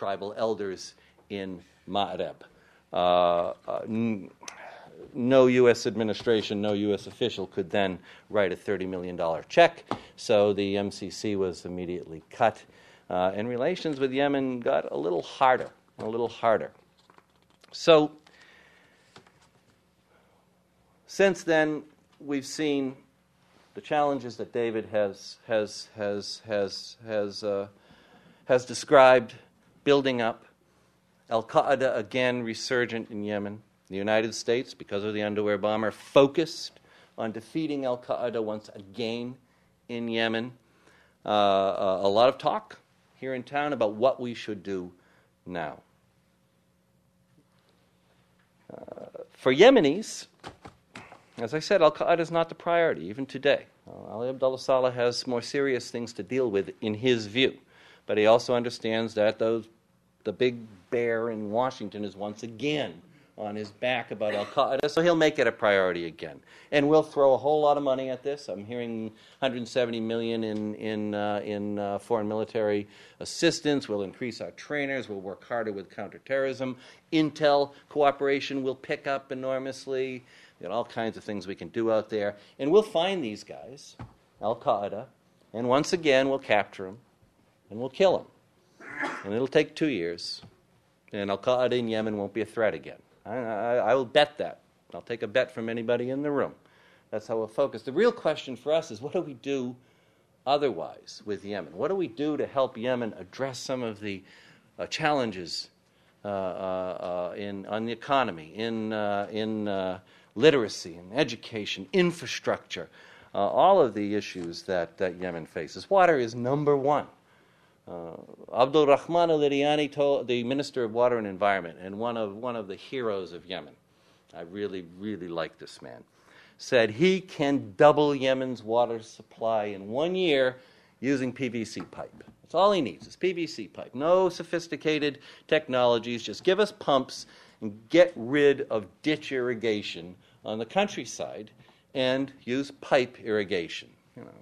tribal elders in Ma'rib. No U.S. administration, no U.S. official could then write a $30 million check, so the MCC was immediately cut, and relations with Yemen got a little harder. So, since then, we've seen the challenges that David has described building up. Al-Qaeda again resurgent in Yemen. The United States, because of the underwear bomber, focused on defeating Al-Qaeda once again in Yemen. A lot of talk here in town about what we should do now. For Yemenis, as I said, Al-Qaeda is not the priority, even today. Ali Abdullah Saleh has more serious things to deal with in his view. But he also understands that the big bear in Washington is once again on his back about Al-Qaeda, so he'll make it a priority again. And we'll throw a whole lot of money at this. I'm hearing $170 million in foreign military assistance. We'll increase our trainers. We'll work harder with counter-terrorism. Intel cooperation will pick up enormously. We've got all kinds of things we can do out there. And we'll find these guys, Al-Qaeda, and once again we'll capture them, and we'll kill them. And it'll take 2 years. And Al-Qaeda in Yemen won't be a threat again. I will bet that. I'll take a bet from anybody in the room. That's how we'll focus. The real question for us is, what do we do otherwise with Yemen? What do we do to help Yemen address some of the challenges on the economy, in literacy, in education, infrastructure, all of the issues that Yemen faces? Water is number one. Abdul Rahman al-Iriani, told the Minister of Water and Environment, and one of the heroes of Yemen, I really, really like this man, said he can double Yemen's water supply in 1 year using PVC pipe. That's all he needs is PVC pipe. No sophisticated technologies. Just give us pumps and get rid of ditch irrigation on the countryside and use pipe irrigation.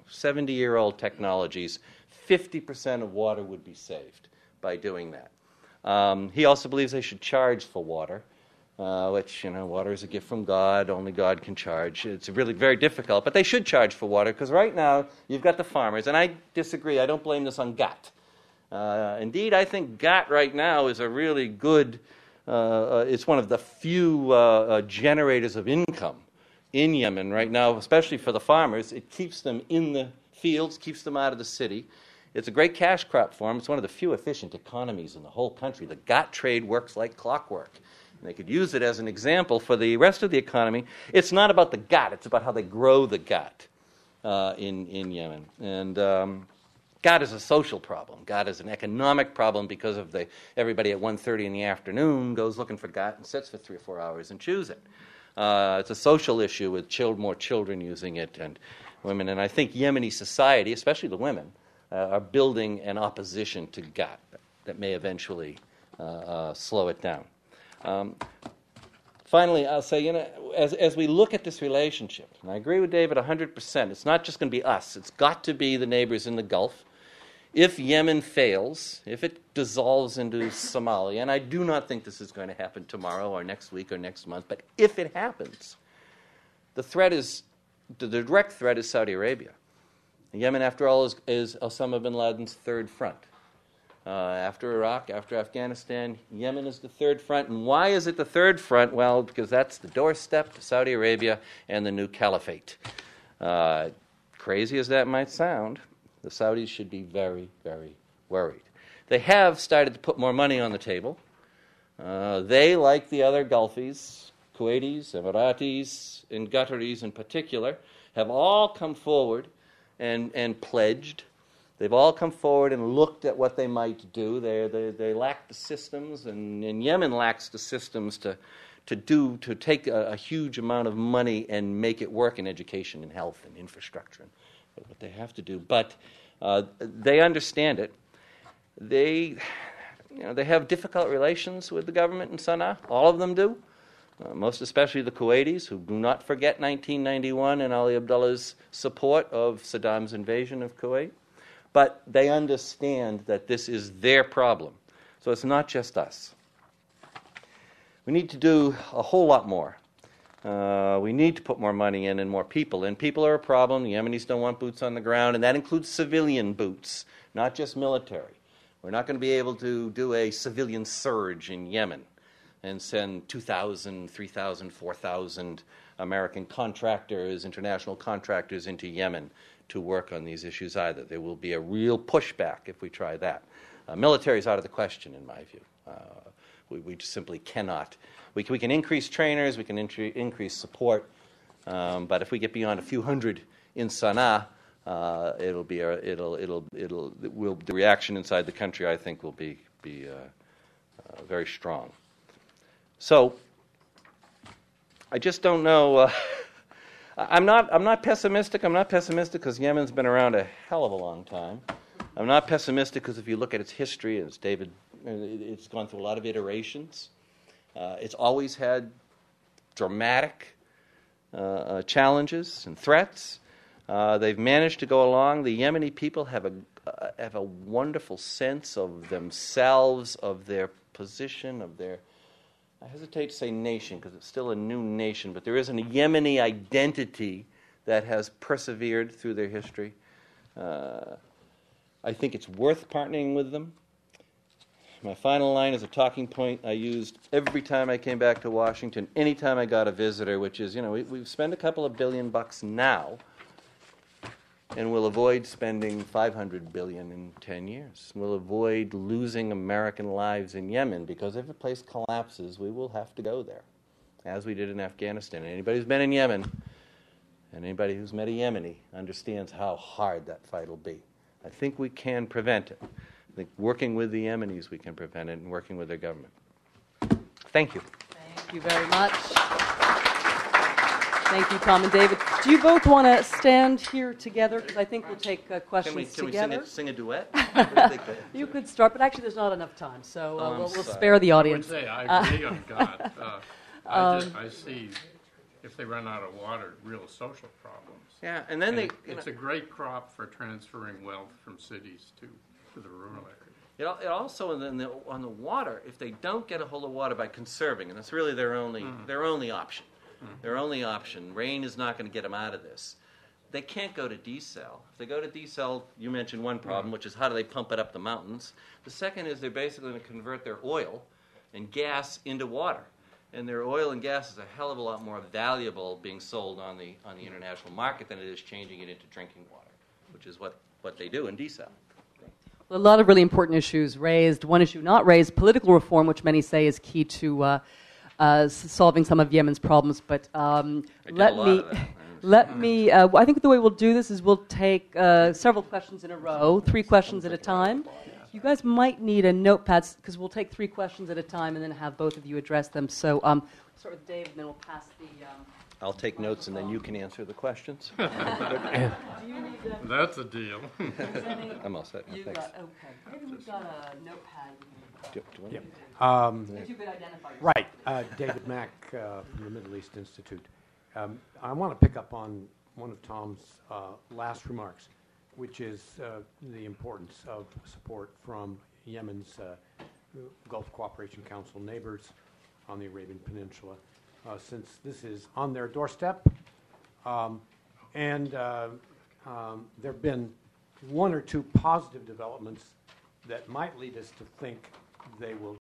70-year-old technologies. 50% of water would be saved by doing that. He also believes they should charge for water, which, water is a gift from God. Only God can charge. It's really very difficult, but they should charge for water, because right now you've got the farmers, and I disagree. I don't blame this on GATT. Indeed, I think GATT right now is a really good, it's one of the few generators of income in Yemen right now, especially for the farmers. It keeps them in the fields, keeps them out of the city. It's a great cash crop for them. It's one of the few efficient economies in the whole country. The GATT trade works like clockwork. And they could use it as an example for the rest of the economy. It's not about the GATT. It's about how they grow the GATT in Yemen. And GATT is a social problem. GATT is an economic problem because of everybody at 1:30 in the afternoon goes looking for GATT and sits for 3 or 4 hours and chews it. It's a social issue with more children using it and women. And I think Yemeni society, especially the women, are building an opposition to GATT that may eventually slow it down. Finally, I'll say, as we look at this relationship, and I agree with David 100%, it's not just going to be us. It's got to be the neighbors in the Gulf. If Yemen fails, if it dissolves into Somalia, and I do not think this is going to happen tomorrow or next week or next month, but if it happens, the direct threat is Saudi Arabia. Yemen, after all, is Osama bin Laden's third front. After Iraq, after Afghanistan, Yemen is the third front. And why is it the third front? Well, because that's the doorstep to Saudi Arabia and the new caliphate. Crazy as that might sound, the Saudis should be very, very worried. They have started to put more money on the table. They, like the other Gulfies, Kuwaitis, Emiratis, and Qataris in particular, have all come forward and pledged. They've all come forward and looked at what they might do. They lack the systems, and Yemen lacks the systems to take a huge amount of money and make it work in education and health and infrastructure and what they have to do. But they understand it. They have difficult relations with the government in Sana'a. All of them do. Most especially the Kuwaitis, who do not forget 1991 and Ali Abdullah's support of Saddam's invasion of Kuwait. But they understand that this is their problem. So it's not just us. We need to do a whole lot more. We need to put more money in and more people in. People are a problem. The Yemenis don't want boots on the ground, and that includes civilian boots, not just military. We're not going to be able to do a civilian surge in Yemen and send 2,000, 3,000, 4,000 American contractors, international contractors into Yemen to work on these issues either. There will be a real pushback if we try that. Military is out of the question, in my view. We just simply cannot. We can increase trainers, we can increase support, but if we get beyond a few hundred in Sana'a, the reaction inside the country, I think, will be very strong. So I just don't know. I'm not pessimistic. I'm not pessimistic because Yemen's been around a hell of a long time. I'm not pessimistic because if you look at its history, it's gone through a lot of iterations. It's always had dramatic challenges and threats. They've managed to go along. The Yemeni people have a wonderful sense of themselves, of their position, of their, I hesitate to say nation because it's still a new nation, but there is a Yemeni identity that has persevered through their history. I think it's worth partnering with them. My final line is a talking point I used every time I came back to Washington, anytime I got a visitor, which is, we've spent a couple of $1 billion now, and we'll avoid spending $500 billion in 10 years. We'll avoid losing American lives in Yemen, because if a place collapses, we will have to go there, as we did in Afghanistan. And anybody who's been in Yemen, and anybody who's met a Yemeni, understands how hard that fight will be. I think we can prevent it. I think working with the Yemenis, we can prevent it, and working with their government. Thank you. Thank you very much. Thank you, Tom and David. Do you both want to stand here together? Because I think we'll take questions together. Can we sing a duet? You could start, but actually there's not enough time, so we'll spare the audience. I would say I agree on God. I see if they run out of water, real social problems. Yeah, and then it's a great crop for transferring wealth from cities to the rural area. It also, on the water, if they don't get a hold of water by conserving, and that's really their only option. Mm-hmm. Their only option. Rain is not going to get them out of this. They can't go to desal. If they go to desal, you mentioned one problem, which is how do they pump it up the mountains. The second is they're basically going to convert their oil and gas into water. And their oil and gas is a hell of a lot more valuable being sold on the international market than it is changing it into drinking water, which is what they do in desal. Well, a lot of really important issues raised. One issue not raised, political reform, which many say is key to solving some of Yemen's problems. But let me. I think the way we'll do this is we'll take several questions in a row, 3 questions at a time. You guys might need a notepad because we'll take 3 questions at a time and then have both of you address them. So we'll start with Dave, and then we'll pass the. I'll take notes, and then you can answer the questions. Do you need That's a deal. I'm all set. Thanks. Okay. Maybe we've got a notepad. Do you want If you could identify yourself. Right. David Mack from the Middle East Institute. I want to pick up on one of Tom's last remarks, which is the importance of support from Yemen's Gulf Cooperation Council neighbors on the Arabian Peninsula, since this is on their doorstep. And there have been 1 or 2 positive developments that might lead us to think they will